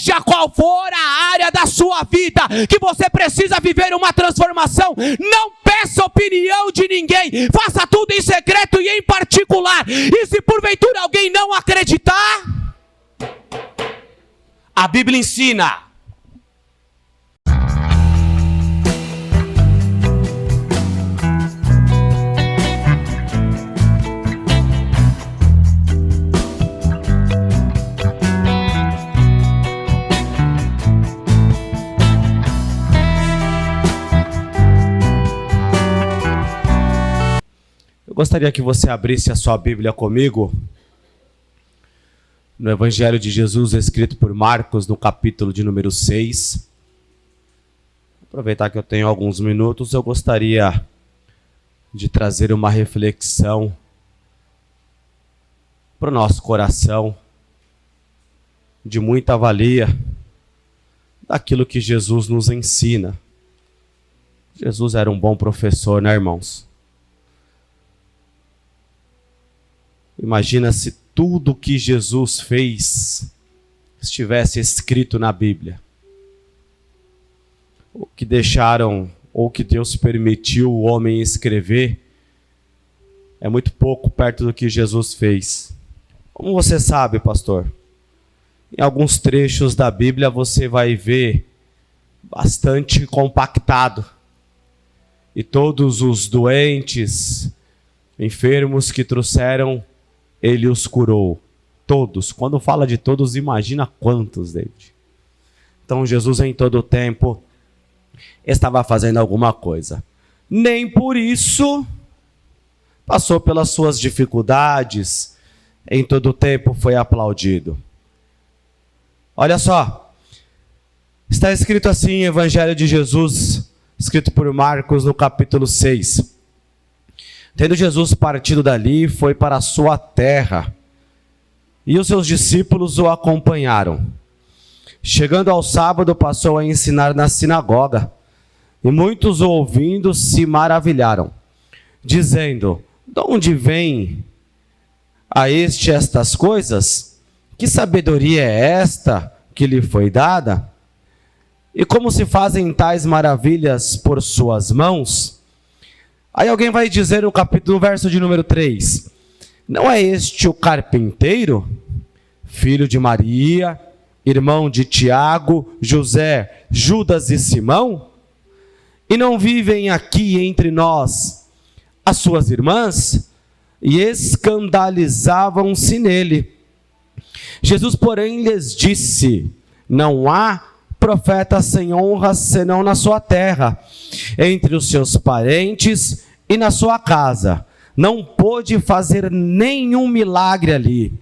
seja qual for a área da sua vida que você precisa viver uma transformação, não peça opinião de ninguém, faça tudo em secreto e em particular. E se porventura alguém não acreditar, a Bíblia ensina: eu gostaria que você abrisse a sua Bíblia comigo no Evangelho de Jesus, escrito por Marcos, no capítulo de número 6. Aproveitar que eu tenho alguns minutos, eu gostaria de trazer uma reflexão para o nosso coração, de muita valia, daquilo que Jesus nos ensina. Jesus era um bom professor, né, irmãos? Imagina se tudo que Jesus fez estivesse escrito na Bíblia. O que deixaram, ou que Deus permitiu o homem escrever, é muito pouco perto do que Jesus fez. Como você sabe, pastor? Em alguns trechos da Bíblia você vai ver bastante compactado. E todos os doentes, enfermos que trouxeram, Ele os curou. Todos. Quando fala de todos, imagina quantos, David. Então Jesus em todo o tempo estava fazendo alguma coisa. Nem por isso passou pelas suas dificuldades. Em todo o tempo foi aplaudido. Olha só. Está escrito assim em Evangelho de Jesus, escrito por Marcos no capítulo 6. Tendo Jesus partido dali, foi para a sua terra, e os seus discípulos o acompanharam. Chegando ao sábado, passou a ensinar na sinagoga, e muitos o ouvindo se maravilharam, dizendo: de onde vem a este estas coisas? Que sabedoria é esta que lhe foi dada? E como se fazem tais maravilhas por suas mãos? Aí alguém vai dizer no verso de número 3, não é este o carpinteiro, filho de Maria, irmão de Tiago, José, Judas e Simão? E não vivem aqui entre nós as suas irmãs? E escandalizavam-se nele. Jesus, porém, lhes disse: não há profeta sem honra senão na sua terra, entre os seus parentes e na sua casa. Não pôde fazer nenhum milagre ali,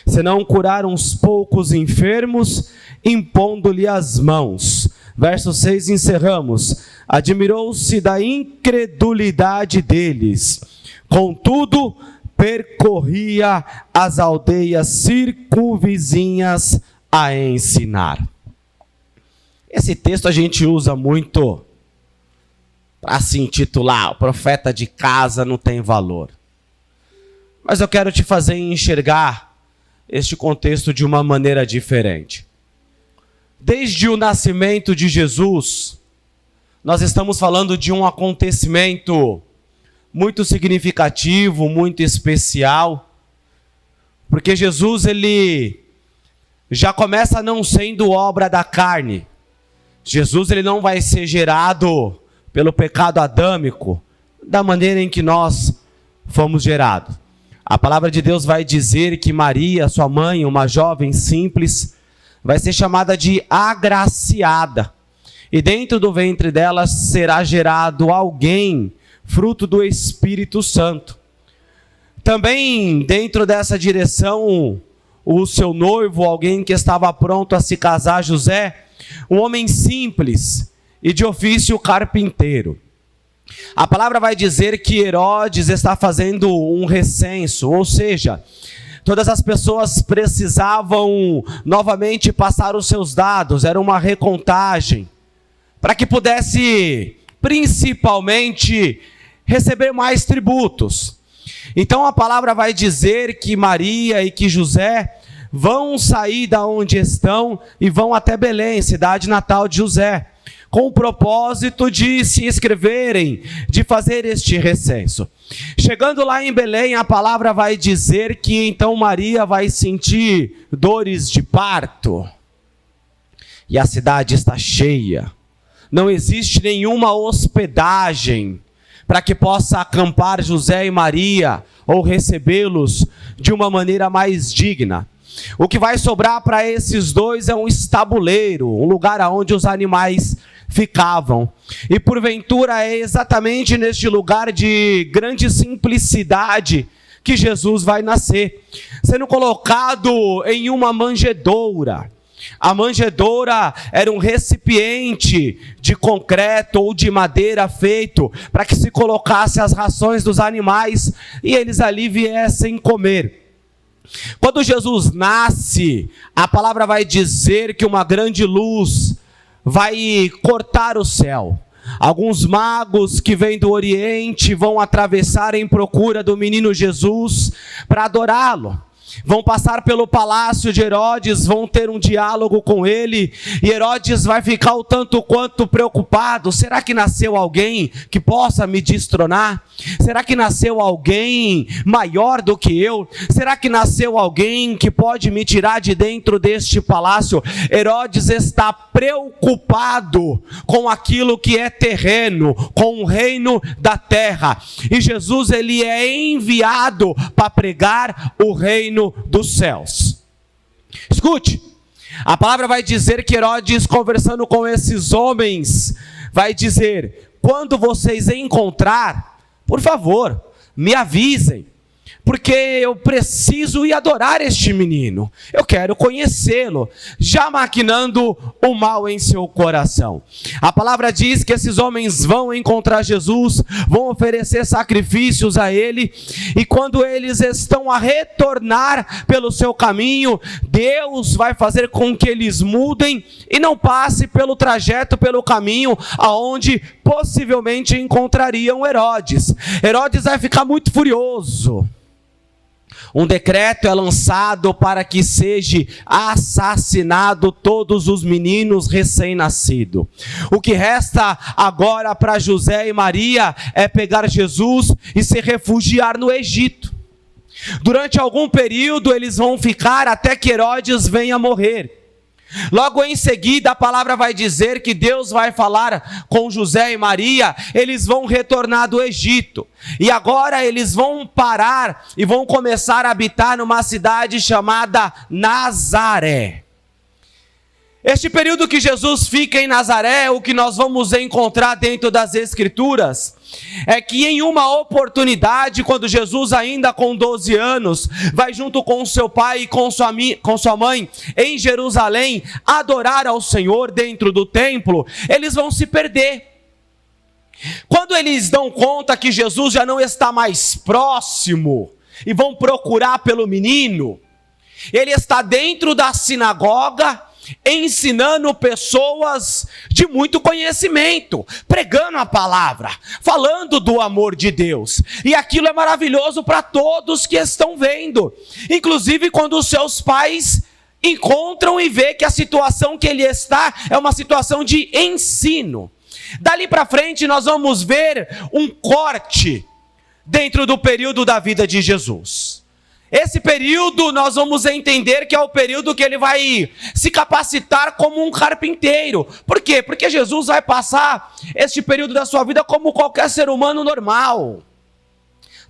senão curar uns poucos enfermos, impondo-lhe as mãos. Verso 6, encerramos. Admirou-se da incredulidade deles. Contudo, percorria as aldeias circunvizinhas a ensinar. Esse texto a gente usa muito para se intitular: o profeta de casa não tem valor. Mas eu quero te fazer enxergar este contexto de uma maneira diferente. Desde o nascimento de Jesus, nós estamos falando de um acontecimento muito significativo, muito especial, porque Jesus, ele já começa não sendo obra da carne. Jesus, ele não vai ser gerado pelo pecado adâmico, da maneira em que nós fomos gerados. A palavra de Deus vai dizer que Maria, sua mãe, uma jovem simples, vai ser chamada de agraciada. E dentro do ventre dela será gerado alguém, fruto do Espírito Santo. Também dentro dessa direção, o seu noivo, alguém que estava pronto a se casar, José, um homem simples e de ofício carpinteiro. A palavra vai dizer que Herodes está fazendo um recenso, ou seja, todas as pessoas precisavam novamente passar os seus dados, era uma recontagem, para que pudesse principalmente receber mais tributos. Então a palavra vai dizer que Maria e que José vão sair da onde estão e vão até Belém, cidade natal de José, com o propósito de se inscreverem, de fazer este recenso. Chegando lá em Belém, a palavra vai dizer que então Maria vai sentir dores de parto. E a cidade está cheia. Não existe nenhuma hospedagem para que possa acampar José e Maria ou recebê-los de uma maneira mais digna. O que vai sobrar para esses dois é um estabuleiro, um lugar onde os animais ficavam. E porventura é exatamente neste lugar de grande simplicidade que Jesus vai nascer, sendo colocado em uma manjedoura. A manjedoura era um recipiente de concreto ou de madeira feito para que se colocasse as rações dos animais e eles ali viessem comer. Quando Jesus nasce, a palavra vai dizer que uma grande luz vai cortar o céu. Alguns magos que vêm do Oriente vão atravessar em procura do menino Jesus para adorá-lo. Vão passar pelo palácio de Herodes, vão ter um diálogo com ele, e Herodes vai ficar o tanto quanto preocupado. Será que nasceu alguém que possa me destronar? Será que nasceu alguém maior do que eu? Será que nasceu alguém que pode me tirar de dentro deste palácio? Herodes está preocupado com aquilo que é terreno, com o reino da terra. E Jesus, ele é enviado para pregar o reino dos céus. Escute, a palavra vai dizer que Herodes, conversando com esses homens, vai dizer: quando vocês encontrar, por favor, me avisem, porque eu preciso ir adorar este menino, eu quero conhecê-lo, já maquinando o mal em seu coração. A palavra diz que esses homens vão encontrar Jesus, vão oferecer sacrifícios a ele, e quando eles estão a retornar pelo seu caminho, Deus vai fazer com que eles mudem e não passe pelo trajeto, pelo caminho aonde possivelmente encontrariam Herodes. Herodes vai ficar muito furioso. Um decreto é lançado para que seja assassinado todos os meninos recém-nascidos. O que resta agora para José e Maria é pegar Jesus e se refugiar no Egito. Durante algum período eles vão ficar até que Herodes venha morrer. Logo em seguida a palavra vai dizer que Deus vai falar com José e Maria, eles vão retornar do Egito, e agora eles vão parar e vão começar a habitar numa cidade chamada Nazaré. Este período que Jesus fica em Nazaré, o que nós vamos encontrar dentro das Escrituras, é que em uma oportunidade, quando Jesus ainda com 12 anos, vai junto com seu pai e com sua mãe em Jerusalém, adorar ao Senhor dentro do templo, eles vão se perder. Quando eles dão conta que Jesus já não está mais próximo, e vão procurar pelo menino, ele está dentro da sinagoga, ensinando pessoas de muito conhecimento, pregando a palavra, falando do amor de Deus, e aquilo é maravilhoso para todos que estão vendo, inclusive quando os seus pais encontram e vê que a situação que ele está é uma situação de ensino. Dali para frente nós vamos ver um corte dentro do período da vida de Jesus. Esse período nós vamos entender que é o período que ele vai se capacitar como um carpinteiro. Por quê? Porque Jesus vai passar este período da sua vida como qualquer ser humano normal.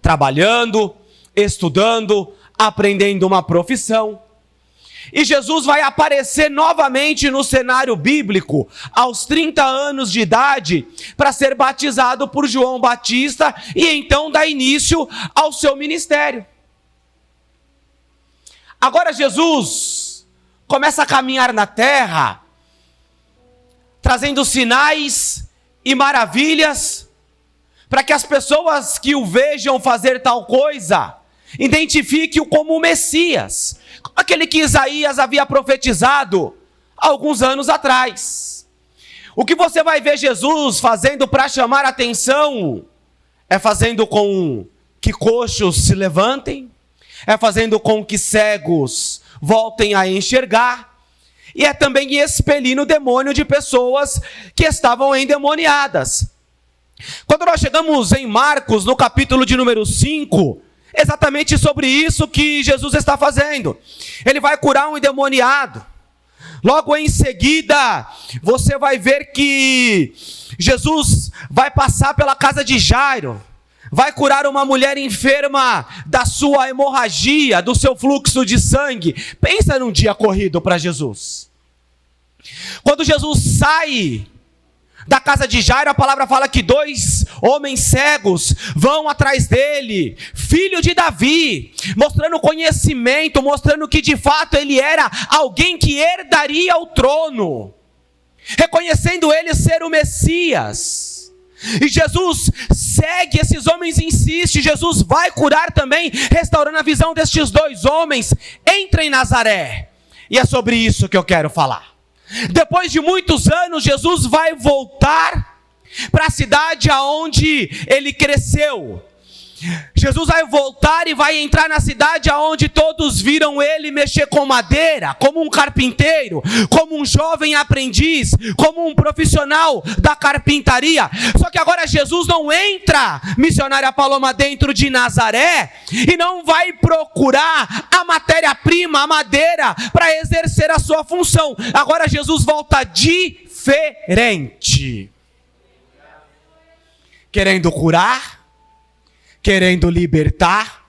Trabalhando, estudando, aprendendo uma profissão. E Jesus vai aparecer novamente no cenário bíblico aos 30 anos de idade para ser batizado por João Batista e então dar início ao seu ministério. Agora Jesus começa a caminhar na terra, trazendo sinais e maravilhas, para que as pessoas que o vejam fazer tal coisa, identifiquem-o como o Messias, aquele que Isaías havia profetizado há alguns anos atrás. O que você vai ver Jesus fazendo para chamar a atenção, é fazendo com que coxos se levantem, é fazendo com que cegos voltem a enxergar. E é também expelindo o demônio de pessoas que estavam endemoniadas. Quando nós chegamos em Marcos, no capítulo de número 5, exatamente sobre isso que Jesus está fazendo. Ele vai curar um endemoniado. Logo em seguida, você vai ver que Jesus vai passar pela casa de Jairo, vai curar uma mulher enferma da sua hemorragia, do seu fluxo de sangue. Pensa num dia corrido para Jesus. Quando Jesus sai da casa de Jairo, a palavra fala que 2 homens cegos vão atrás dele, filho de Davi, mostrando conhecimento, mostrando que de fato ele era alguém que herdaria o trono, reconhecendo ele ser o Messias. E Jesus segue, esses homens insistem, Jesus vai curar também, restaurando a visão destes 2 homens, entra em Nazaré. E é sobre isso que eu quero falar. Depois de muitos anos, Jesus vai voltar para a cidade aonde ele cresceu. Jesus vai voltar e vai entrar na cidade aonde todos viram ele mexer com madeira, como um carpinteiro, como um jovem aprendiz, como um profissional da carpintaria. Só que agora Jesus não entra, missionária Paloma, dentro de Nazaré e não vai procurar a matéria-prima, a madeira, para exercer a sua função. Agora Jesus volta diferente, querendo curar, querendo libertar,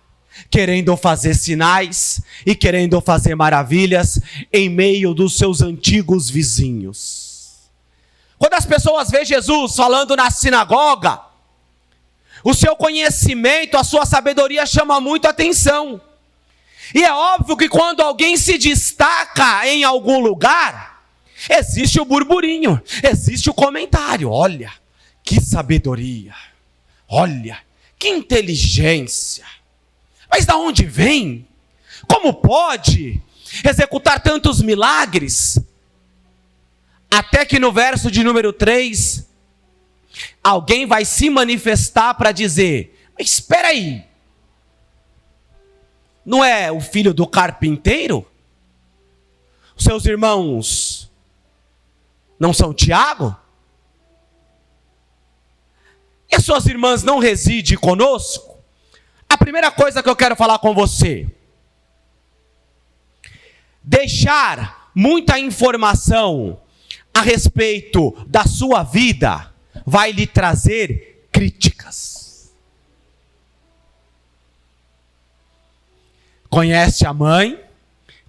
querendo fazer sinais e querendo fazer maravilhas em meio dos seus antigos vizinhos. Quando as pessoas veem Jesus falando na sinagoga, o seu conhecimento, a sua sabedoria chama muito atenção. E é óbvio que quando alguém se destaca em algum lugar, existe o burburinho, existe o comentário. Olha, que sabedoria, olha, que inteligência. Mas de onde vem? Como pode executar tantos milagres? Até que no verso de número 3, alguém vai se manifestar para dizer: mas espera aí, não é o filho do carpinteiro? Os seus irmãos não são Tiago? E as suas irmãs não residem conosco? A primeira coisa que eu quero falar com você: deixar muita informação a respeito da sua vida vai lhe trazer críticas. Conhece a mãe,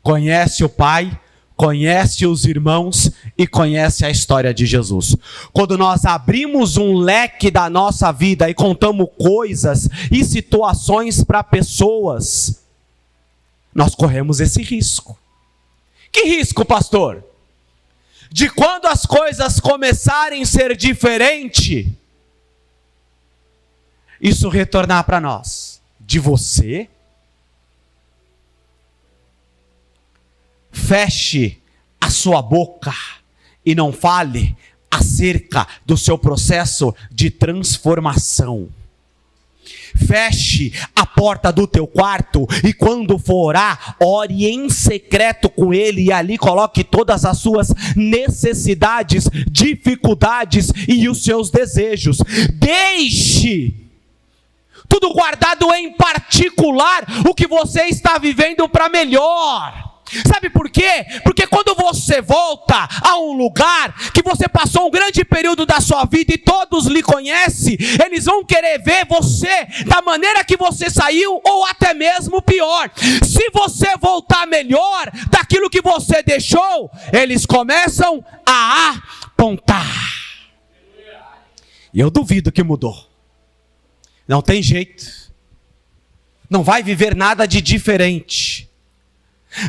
conhece o pai, conhece os irmãos e conhece a história de Jesus. Quando nós abrimos um leque da nossa vida e contamos coisas e situações para pessoas, nós corremos esse risco. Que risco, pastor? De quando as coisas começarem a ser diferentes, isso retornar para nós. De você, feche a sua boca e não fale acerca do seu processo de transformação. Feche a porta do teu quarto e quando for orar, ore em secreto com ele e ali coloque todas as suas necessidades, dificuldades e os seus desejos. Deixe tudo guardado em particular, o que você está vivendo para melhor. Sabe por quê? Porque quando você volta a um lugar que você passou um grande período da sua vida e todos lhe conhecem, eles vão querer ver você da maneira que você saiu ou até mesmo pior. Se você voltar melhor daquilo que você deixou, eles começam a apontar. E eu duvido que mudou. Não tem jeito. Não vai viver nada de diferente.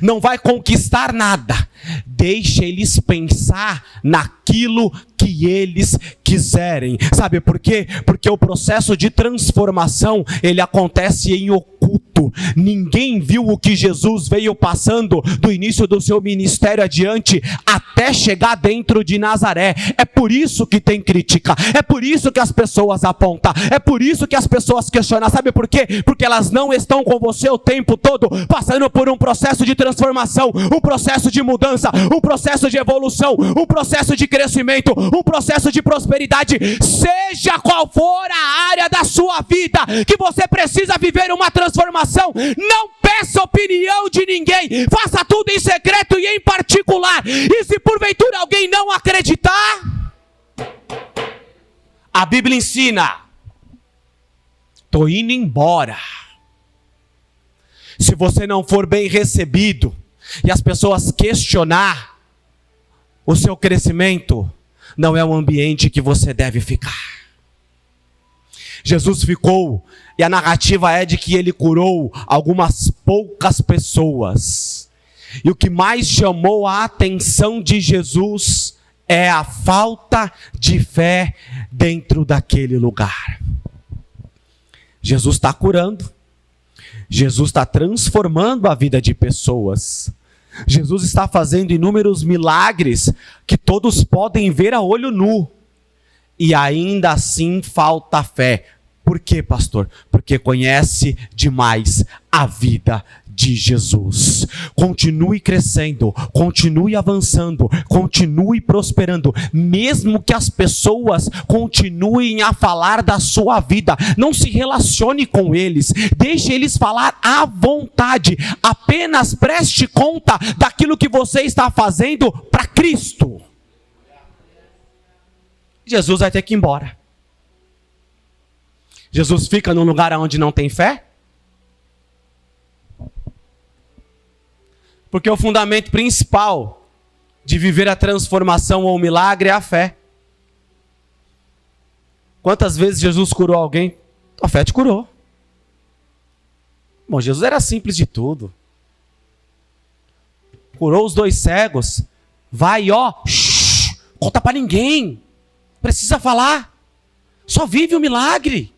Não vai conquistar nada. Deixa eles pensar naquilo que eles quiserem. Sabe por quê? Porque o processo de transformação, ele acontece em oculto. Ninguém viu o que Jesus veio passando do início do seu ministério adiante, até até chegar dentro de Nazaré. É por isso que tem crítica, é por isso que as pessoas apontam, é por isso que as pessoas questionam. Sabe por quê? Porque elas não estão com você o tempo todo, passando por um processo de transformação, um processo de mudança, um processo de evolução, um processo de crescimento, um processo de prosperidade. Seja qual for a área da sua vida que você precisa viver uma transformação, não peça opinião de ninguém, faça tudo em secreto e em particular. E se porventura alguém não acreditar, a Bíblia ensina: estou indo embora. Se você não for bem recebido e as pessoas questionar o seu crescimento, não é um ambiente que você deve ficar. Jesus ficou, e a narrativa é de que ele curou algumas poucas pessoas. E o que mais chamou a atenção de Jesus é a falta de fé dentro daquele lugar. Jesus está curando, Jesus está transformando a vida de pessoas, Jesus está fazendo inúmeros milagres que todos podem ver a olho nu, e ainda assim falta fé. Por quê, pastor? Porque conhece demais a vida de Jesus. Continue crescendo, continue avançando, continue prosperando, mesmo que as pessoas continuem a falar da sua vida. Não se relacione com eles, deixe eles falar à vontade, apenas preste conta daquilo que você está fazendo para Cristo. Jesus vai ter que ir embora. Jesus fica num lugar onde não tem fé? Porque o fundamento principal de viver a transformação ou o milagre é a fé. Quantas vezes Jesus curou alguém? A fé te curou. Bom, Jesus era simples de tudo. Curou os 2 cegos. Vai, conta para ninguém. Precisa falar. Só vive o milagre.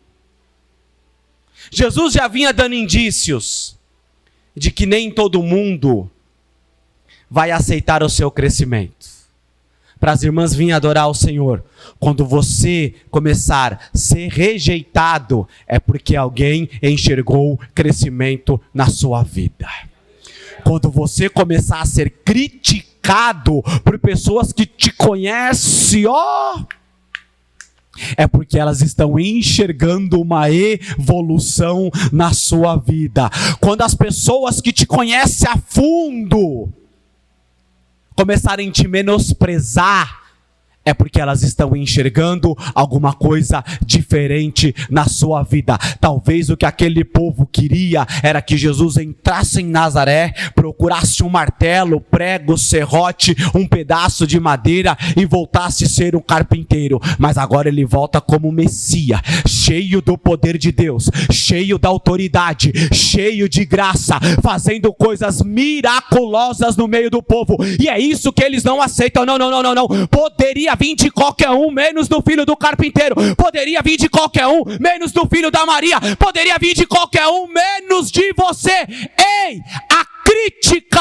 Jesus já vinha dando indícios de que nem todo mundo vai aceitar o seu crescimento. Para as irmãs virem adorar o Senhor, quando você começar a ser rejeitado, é porque alguém enxergou crescimento na sua vida. Quando você começar a ser criticado por pessoas que te conhecem, é porque elas estão enxergando uma evolução na sua vida. Quando as pessoas que te conhecem a fundo começarem a te menosprezar, é porque elas estão enxergando alguma coisa diferente na sua vida. Talvez o que aquele povo queria era que Jesus entrasse em Nazaré, procurasse um martelo, prego, serrote, um pedaço de madeira e voltasse a ser um carpinteiro. Mas agora ele volta como Messias, cheio do poder de Deus, cheio da autoridade, cheio de graça, fazendo coisas miraculosas no meio do povo. E é isso que eles não aceitam. Não. Poderia vir de qualquer um, menos do filho do carpinteiro. Poderia vir de qualquer um, menos do filho da Maria. Poderia vir de qualquer um, menos de você. Ei, a crítica,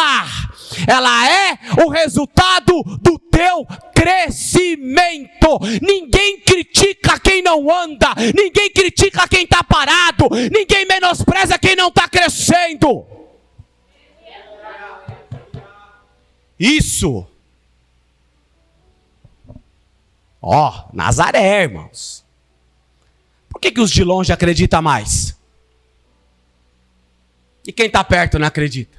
ela é o resultado do teu crescimento. Ninguém critica quem não anda, ninguém critica quem está parado, ninguém menospreza quem não está crescendo. Isso. Nazaré, irmãos. Por que os de longe acreditam mais? E quem está perto não acredita?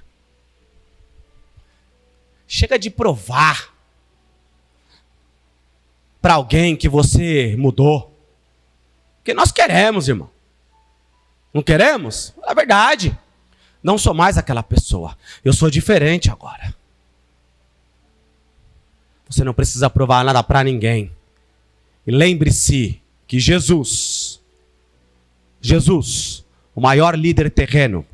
Chega de provar para alguém que você mudou. Porque nós queremos, irmão. Não queremos? É verdade. Não sou mais aquela pessoa. Eu sou diferente agora. Você não precisa provar nada para ninguém. E lembre-se que Jesus, o maior líder terreno,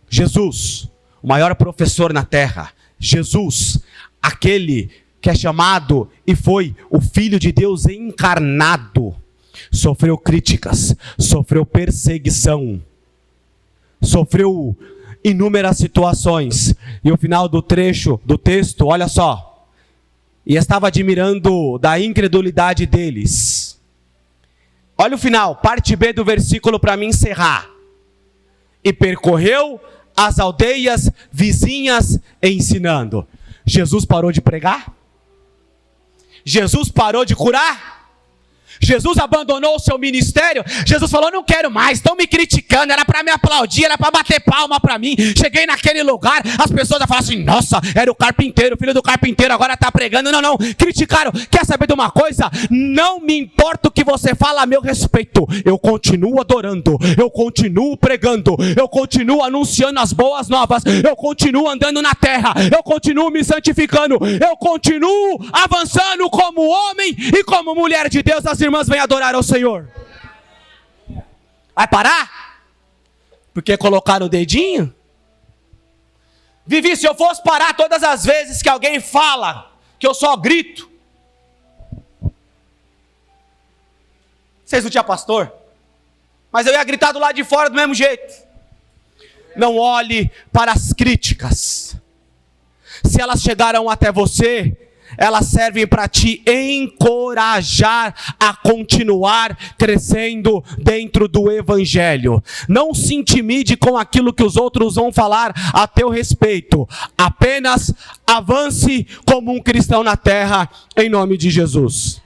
Jesus, o maior professor na terra, Jesus, aquele que é chamado e foi o Filho de Deus encarnado, sofreu críticas, sofreu perseguição, sofreu inúmeras situações. E o final do trecho do texto, olha só, e estava admirando da incredulidade deles. Olha o final, parte B do versículo para me encerrar. E percorreu as aldeias vizinhas ensinando. Jesus parou de pregar? Jesus parou de curar? Jesus abandonou o seu ministério? Jesus falou, não quero mais, estão me criticando, era para me aplaudir, era para bater palma para mim. Cheguei naquele lugar, as pessoas já falaram assim, nossa, era o carpinteiro, filho do carpinteiro, agora está pregando. Não, criticaram. Quer saber de uma coisa? Não me importa o que você fala a meu respeito, eu continuo adorando, eu continuo pregando, eu continuo anunciando as boas novas, eu continuo andando na terra, eu continuo me santificando, eu continuo avançando como homem e como mulher de Deus. As irmãs vêm adorar ao Senhor. Vai parar? Porque colocaram o dedinho? Vivi, se eu fosse parar todas as vezes que alguém fala que eu só grito, vocês não tinham pastor? Mas eu ia gritar do lado de fora do mesmo jeito. Não olhe para as críticas. Se elas chegaram até você, elas servem para te encorajar a continuar crescendo dentro do Evangelho. Não se intimide com aquilo que os outros vão falar a teu respeito. Apenas avance como um cristão na terra, em nome de Jesus.